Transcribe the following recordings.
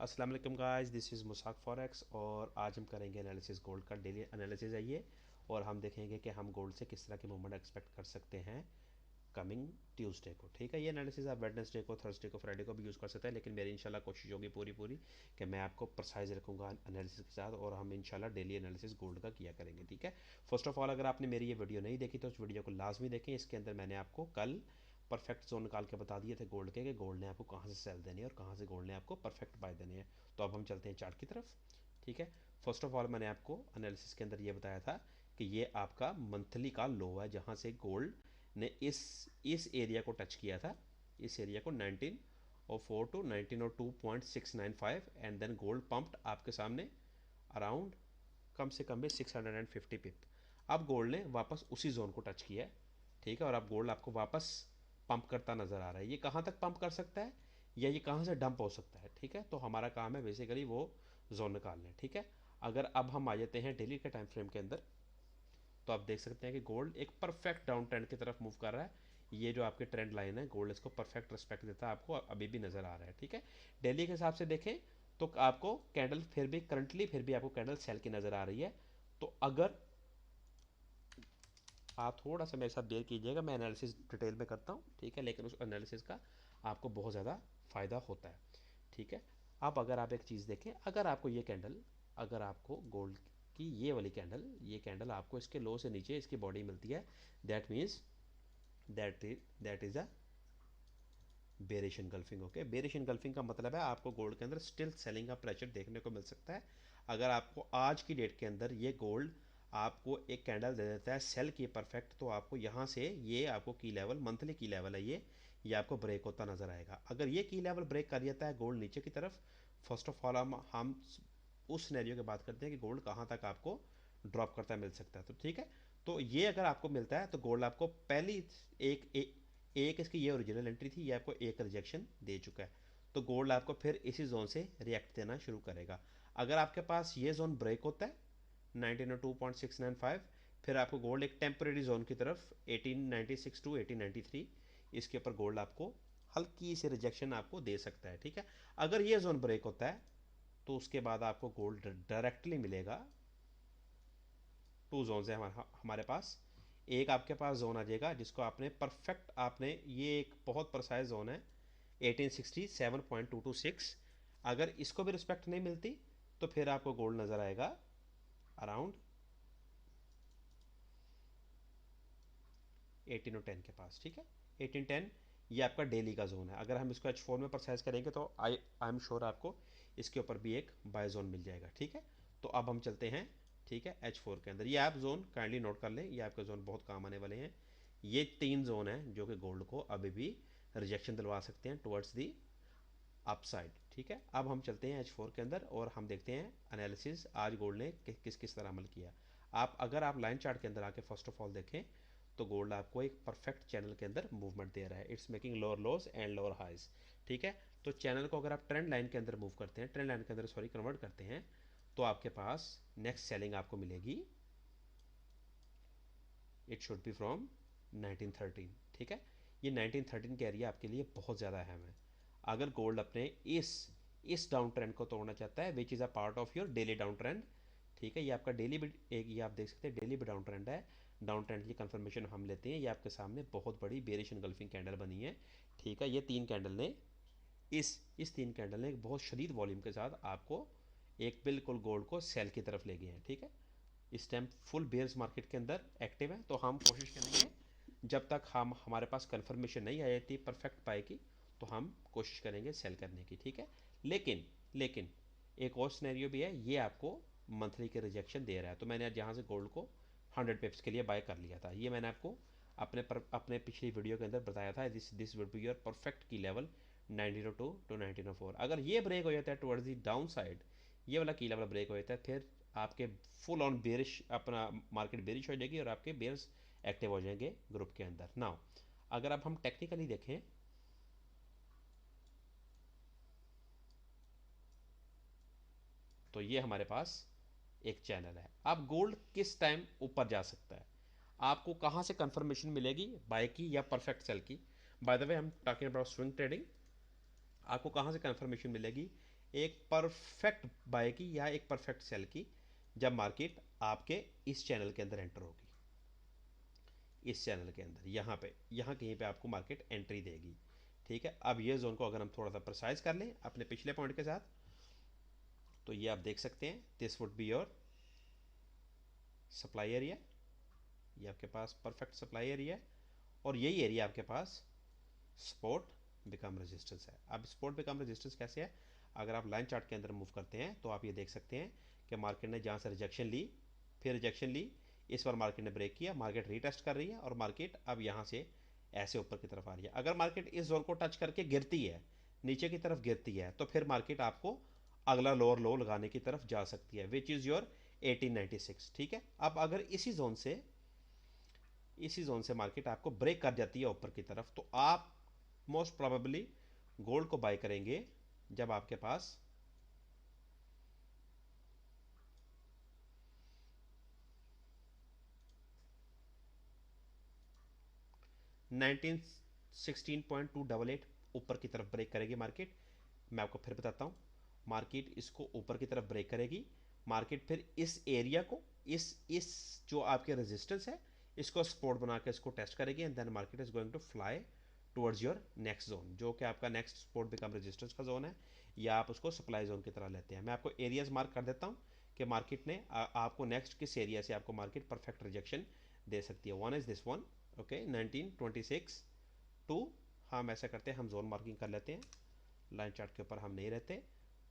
अस्सलाम वालेकुम guys, this is मुसाक forex और आज हम करेंगे एनालिसिस गोल्ड का डेली एनालिसिस है ये। और हम देखेंगे कि हम गोल्ड से किस तरह की मूवमेंट एक्सपेक्ट कर सकते हैं कमिंग ट्यूसडे को। ठीक है, ये एनालिसिस आप वेडनेसडे को, थर्सडे को, फ्राइडे को भी यूज़ कर सकते हैं, लेकिन मेरी इंशाल्लाह कोशिश होगी पूरी पूरी कि मैं आपको प्रिसाइज रखूंगा एनालिसिस के साथ और हम इंशाल्लाह डेली एनालिसिस गोल्ड का किया करेंगे। ठीक है, फर्स्ट ऑफ ऑल अगर आपने मेरी ये वीडियो नहीं देखी तो उस वीडियो को लाजमी देखें। इसके अंदर मैंने आपको कल परफेक्ट जोन निकाल के बता दिए थे गोल्ड के, कि गोल्ड ने आपको कहाँ से सेल देनी है और कहाँ से गोल्ड ने आपको परफेक्ट बाय देनी है। तो अब हम चलते हैं चार्ट की तरफ। ठीक है, फर्स्ट ऑफ ऑल मैंने आपको एनालिसिस के अंदर ये बताया था कि ये आपका मंथली का लो है, जहाँ से गोल्ड ने इस एरिया को टच किया था, इस एरिया को 1904 to 1902.695 and then gold pumped आपके सामने अराउंड कम से कम में 650 पिप। अब गोल्ड ने वापस उसी जोन को टच किया है। ठीक है, और अब गोल्ड आपको वापस पंप करता नजर आ रहा है। ये कहाँ तक पंप कर सकता है या ये कहाँ से डंप हो सकता है। ठीक है, तो हमारा काम है बेसिकली वो जोन निकालना है। ठीक है, अगर अब हम आ जाते हैं डेली के टाइम फ्रेम के अंदर, तो आप देख सकते हैं कि गोल्ड एक परफेक्ट डाउन ट्रेंड की तरफ मूव कर रहा है। ये जो आपके ट्रेंड लाइन है, गोल्ड इसको परफेक्ट रिस्पेक्ट देता है, आपको अभी भी नजर आ रहा है। ठीक है, डेली के हिसाब से देखें तो आपको कैंडल फिर भी करंटली फिर भी आपको कैंडल सेल की नजर आ रही है। तो अगर आप थोड़ा सा मेरे साथ बेयर कीजिएगा, मैं एनालिसिस डिटेल में करता हूँ। ठीक है, लेकिन उस एनालिसिस का आपको बहुत ज़्यादा फ़ायदा होता है। ठीक है, अब अगर आप एक चीज़ देखें, अगर आपको ये कैंडल, अगर आपको गोल्ड की ये वाली कैंडल, ये कैंडल आपको इसके लो से नीचे इसकी बॉडी मिलती है, that means that is a bearish engulfing. Okay, bearish engulfing का मतलब है आपको गोल्ड के अंदर स्टिल सेलिंग का प्रेशर देखने को मिल सकता है। अगर आपको आज की डेट के अंदर ये गोल्ड आपको एक कैंडल दे देता है सेल की परफेक्ट, तो आपको यहाँ से ये आपको की लेवल, मंथली की लेवल है ये आपको ब्रेक होता नजर आएगा। अगर ये की लेवल ब्रेक कर जाता है गोल्ड नीचे की तरफ, फर्स्ट ऑफ ऑल हम उस सिनेरियो की बात करते हैं कि गोल्ड कहाँ तक आपको ड्रॉप करता मिल सकता है। तो ठीक है, तो ये अगर आपको मिलता है तो गोल्ड आपको पहली एक इसकी ये ओरिजिनल एंट्री थी, ये आपको एक रिजेक्शन दे चुका है। तो गोल्ड आपको फिर इसी जोन से रिएक्ट देना शुरू करेगा। अगर आपके पास ये जोन ब्रेक होता है 1902.695, फिर आपको गोल्ड एक टेम्परेरी जोन की तरफ 1896 टू 1893, इसके ऊपर गोल्ड आपको हल्की सी रिजेक्शन आपको दे सकता है। ठीक है, अगर ये जोन ब्रेक होता है तो उसके बाद आपको गोल्ड डायरेक्टली मिलेगा। टू जोन है हमारे पास। एक आपके पास जोन आ जाएगा जिसको आपने परफेक्ट, आपने ये एक बहुत प्रसाइज जोन है 1867.226। अगर इसको भी रिस्पेक्ट नहीं मिलती तो फिर आपको गोल्ड नजर आएगा अराउंड 1810 के पास। ठीक है, 1810 ये आपका डेली का जोन है। अगर हम इसको H4 में परसाइज करेंगे तो आई एम श्योर आपको इसके ऊपर भी एक बाय जोन मिल जाएगा। ठीक है, तो अब हम चलते हैं। ठीक है, H4 के अंदर ये आप जोन काइंडली नोट कर लें, ये आपके जोन बहुत काम आने वाले हैं। ये तीन जोन हैं जो कि गोल्ड को अभी भी रिजेक्शन दिलवा सकते हैं टुवर्ड्स दी अपसाइड। ठीक है, अब हम चलते हैं H4 के अंदर और हम देखते हैं एनालिसिस आज गोल्ड ने किस किस तरह अमल किया। आप अगर आप लाइन चार्ट के अंदर आके फर्स्ट ऑफ ऑल देखें तो गोल्ड आपको एक परफेक्ट चैनल के अंदर मूवमेंट दे रहा है। It's making lower lows and lower highs. ठीक है, तो चैनल को अगर आप ट्रेंड लाइन के अंदर मूव करते हैं, ट्रेंड लाइन के अंदर सॉरी कन्वर्ट करते हैं, तो आपके पास नेक्स्ट सेलिंग आपको मिलेगी, इट शुड बी फ्रॉम 1913। ठीक है, ये 1913 का एरिया आपके लिए बहुत ज़्यादा अहम है। अगर गोल्ड अपने इस डाउन ट्रेंड को तोड़ना चाहता है, which is a part of your daily down trend. ठीक है, ये आपका डेली भी एक, ये आप देख सकते हैं डेली भी डाउन ट्रेंड है। डाउन ट्रेंड की कंफर्मेशन हम लेते हैं, ये आपके सामने बहुत बड़ी बेरिश एनगल्फिंग कैंडल बनी है। ठीक है, ये तीन कैंडल ने इस तीन कैंडल ने एक बहुत शदीद वॉल्यूम के साथ आपको एक बिल्कुल गोल्ड को सेल की तरफ ले गए हैं। ठीक है, इस टाइम फुल बेयर्स मार्केट के अंदर एक्टिव है, तो हम कोशिश करेंगे जब तक हम हमारे पास कंफर्मेशन नहीं आ जाती परफेक्ट पाए की, तो हम कोशिश करेंगे सेल करने की। ठीक है, लेकिन लेकिन एक और सिनेरियो भी है, ये आपको मंथली के रिजेक्शन दे रहा है। तो मैंने आज यहाँ से गोल्ड को 100 पिप्स के लिए बाय कर लिया था। ये मैंने आपको अपने पिछली वीडियो के अंदर बताया था, this would be your perfect की लेवल 1902 टू 1904। अगर ये ब्रेक हो जाता है टुवर्ड्स दी डाउन साइड, ये वाला की लेवल ब्रेक हो जाता है, फिर आपके फुल ऑन बेरिश अपना मार्केट बेरिश हो जाएगी और आपके बेयर्स एक्टिव हो जाएंगे ग्रुप के अंदर। नाउ अगर अब हम टेक्निकली देखें तो ये हमारे पास एक चैनल है। अब गोल्ड किस टाइम ऊपर जा सकता है, आपको कहाँ से कंफर्मेशन मिलेगी बाय की या परफेक्ट सेल की। बाय द वे हम टॉकिंग अबाउट स्विंग ट्रेडिंग, आपको कहाँ से कंफर्मेशन मिलेगी? एक परफेक्ट बाय की या एक परफेक्ट सेल की, जब मार्केट आपके इस चैनल के अंदर एंटर होगी, इस चैनल के अंदर यहाँ पे, यहाँ कहीं पे आपको मार्केट एंट्री देगी। ठीक है, अब ये जोन को अगर हम थोड़ा सा प्रिसाइज कर लें अपने पिछले पॉइंट के साथ, तो ये आप देख सकते हैं, this would be your supply area, ये आपके पास परफेक्ट सप्लाई एरिया है, और यही एरिया आपके पास सपोर्ट बिकम रेजिस्टेंस है। अब सपोर्ट बिकम रेजिस्टेंस कैसे है? अगर आप लाइन चार्ट के अंदर मूव करते हैं तो आप ये देख सकते हैं कि मार्केट ने जहाँ से रिजेक्शन ली, फिर रिजेक्शन ली, इस बार मार्केट ने ब्रेक किया, मार्केट रीटेस्ट कर रही है, और मार्केट अब यहाँ से ऐसे ऊपर की तरफ आ रही है। अगर मार्केट इस जोन को टच करके गिरती है, नीचे की तरफ गिरती है, तो फिर मार्केट आपको अगला लोअर लो लगाने की तरफ जा सकती है, विच इज़ योर 1896। ठीक है, अब अगर इसी जोन से मार्केट आपको ब्रेक कर जाती है ऊपर की तरफ, तो आप मोस्ट प्रोबेबली गोल्ड को बाय करेंगे जब आपके पास 1916.288 ऊपर की तरफ ब्रेक करेगी मार्केट। मैं आपको फिर बताता हूँ, मार्केट इसको ऊपर की तरफ ब्रेक करेगी, मार्केट फिर इस एरिया को, इस जो आपके रेजिस्टेंस है, इसको सपोर्ट बना के इसको टेस्ट करेगी, and then market is going to fly towards your next zone, जो कि आपका नेक्स्ट सपोर्ट बिकम रेजिस्टेंस का जोन है, या आप उसको सप्लाई जोन की तरह लेते हैं। मैं आपको एरियाज मार्क कर देता हूँ कि मार्केट ने आपको नेक्स्ट किस एरिया से आपको मार्केट परफेक्ट रिजेक्शन दे सकती है। One is this one, okay, 1926 to, हम ऐसा करते हैं, हम जोन मार्किंग कर लेते हैं, लाइन चार्ट के ऊपर हम नहीं रहते।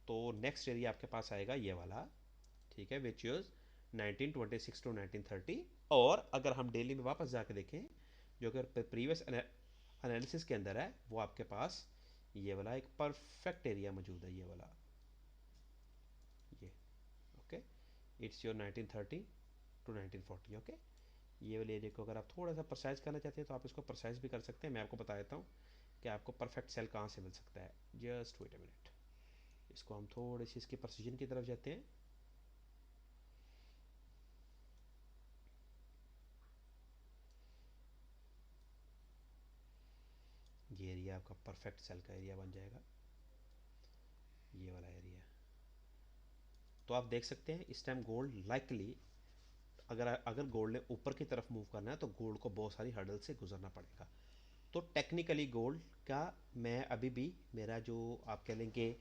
तो नेक्स्ट एरिया आपके पास आएगा ये वाला, ठीक है, विच इज 1926 टू 1930। और अगर हम डेली में वापस जाके देखें, जो कि प्रीवियस एनालिसिस के अंदर है, वो आपके पास ये वाला एक परफेक्ट एरिया मौजूद है, ये वाला, ये, okay, it's your 1930 to 1940। Okay, ये वाले एरिया को अगर आप थोड़ा सा प्रोसाइज करना चाहते हैं तो आप इसको प्रोसाइज भी कर सकते हैं। मैं आपको बता देता हूँ कि आपको परफेक्ट सेल कहाँ से मिल सकता है। जस्ट वेट अ मिनट, इसको हम थोड़ी सी इसकी प्रोसीजन की तरफ जाते हैं। ये एरिया आपका परफेक्ट सेल का एरिया बन जाएगा, ये वाला एरिया। तो आप देख सकते हैं इस टाइम गोल्ड लाइकली, अगर गोल्ड ने ऊपर की तरफ मूव करना है तो गोल्ड को बहुत सारी हर्डल से गुजरना पड़ेगा। तो टेक्निकली गोल्ड का, मैं अभी भी, मेरा जो आप कह लेंगे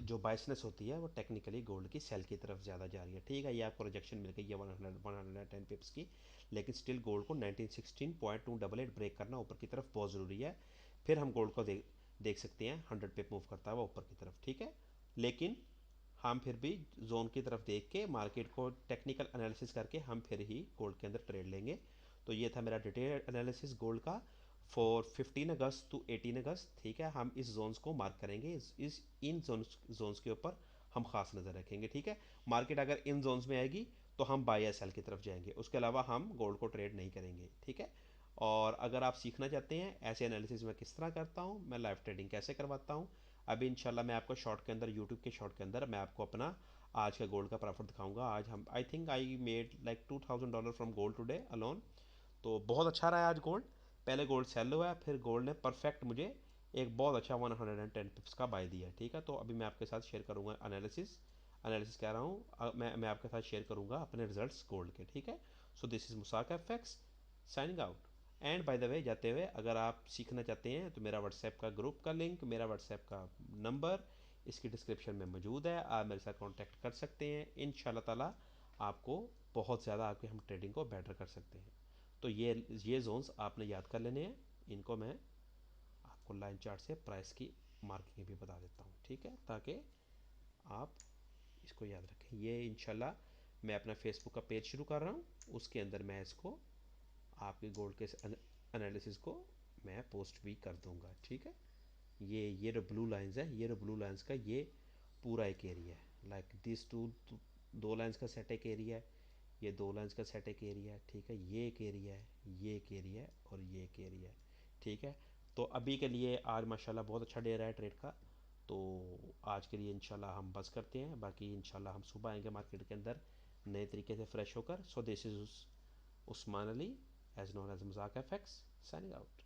जो बायसनेस होती है, वो टेक्निकली गोल्ड की सेल की तरफ ज़्यादा जा रही है। ठीक है, ये आपको रिजेक्शन मिल गई है 110 पिप्स की, लेकिन स्टिल गोल्ड को 1916.288 ब्रेक करना ऊपर की तरफ बहुत ज़रूरी है। फिर हम गोल्ड को देख सकते हैं 100 पिप मूव करता है वो ऊपर की तरफ। ठीक है, लेकिन हम फिर भी जोन की तरफ देख के मार्केट को टेक्निकल एनालिसिस करके हम फिर ही गोल्ड के अंदर ट्रेड लेंगे। तो ये था मेरा डिटेल एनालिसिस गोल्ड का फॉर 15 अगस्त टू 18 अगस्त। ठीक है, हम इस जोन्स को मार्क करेंगे, इस इन जोन्स के ऊपर हम खास नज़र रखेंगे। ठीक है, मार्केट अगर इन जोन्स में आएगी तो हम बाय या सेल की तरफ जाएंगे, उसके अलावा हम गोल्ड को ट्रेड नहीं करेंगे। ठीक है, और अगर आप सीखना चाहते हैं ऐसे एनालिसिस मैं किस तरह करता हूँ, मैं लाइव ट्रेडिंग कैसे करवाता हूँ, अभी इंशाल्लाह मैं आपको शॉर्ट के अंदर, यूट्यूब के शॉर्ट के अंदर मैं आपको अपना आज का गोल्ड का प्रॉफिट दिखाऊंगा। आज हम, I think I made like $2000 from gold today alone. तो बहुत अच्छा रहा है आज गोल्ड। पहले गोल्ड सेल हुआ है, फिर गोल्ड ने परफेक्ट मुझे एक बहुत अच्छा 110 पिप्स का बाय दिया है। ठीक है, तो अभी मैं आपके साथ शेयर करूंगा एनालिसिस, एनालिसिस कह रहा हूँ, मैं आपके साथ शेयर करूंगा अपने रिजल्ट्स गोल्ड के। ठीक है, so this is Musak FX signing out. And by the way, जाते हुए, अगर आप सीखना चाहते हैं तो मेरा व्हाट्सएप का ग्रुप का लिंक, मेरा व्हाट्सएप का नंबर इसकी डिस्क्रिप्शन में मौजूद है, आप मेरे साथ कांटेक्ट कर सकते हैं। इंशाल्लाह ताला आपको बहुत ज़्यादा आपके हम ट्रेडिंग को बेटर कर सकते हैं। तो ये जोन्स आपने याद कर लेने हैं, इनको मैं आपको लाइन चार्ट से प्राइस की मार्किंग भी बता देता हूँ। ठीक है, ताकि आप इसको याद रखें। ये इंशाल्लाह मैं अपना फेसबुक का पेज शुरू कर रहा हूँ, उसके अंदर मैं इसको, आपके गोल्ड के एनालिसिस को मैं पोस्ट भी कर दूंगा। ठीक है, ये जो ब्लू लाइंस है, ये जो ब्लू लाइंस का ये पूरा एक एरिया है, लाइक दिस टू, दो लाइंस का सेट एक एरिया है, ये दो लाइंस का सेट एक एरिया है। ठीक है, ये एक एरिया है, ये एक एरिया है, और ये एक एरिया है। ठीक है, तो अभी के लिए आज माशाल्लाह बहुत अच्छा डे रहा है ट्रेड का। तो आज के लिए इंशाल्लाह हम बस करते हैं, बाकी इंशाल्लाह हम सुबह आएंगे मार्केट के अंदर नए तरीके से फ्रेश होकर। So this is Usman Ali, as known as Mazak FX, signing out.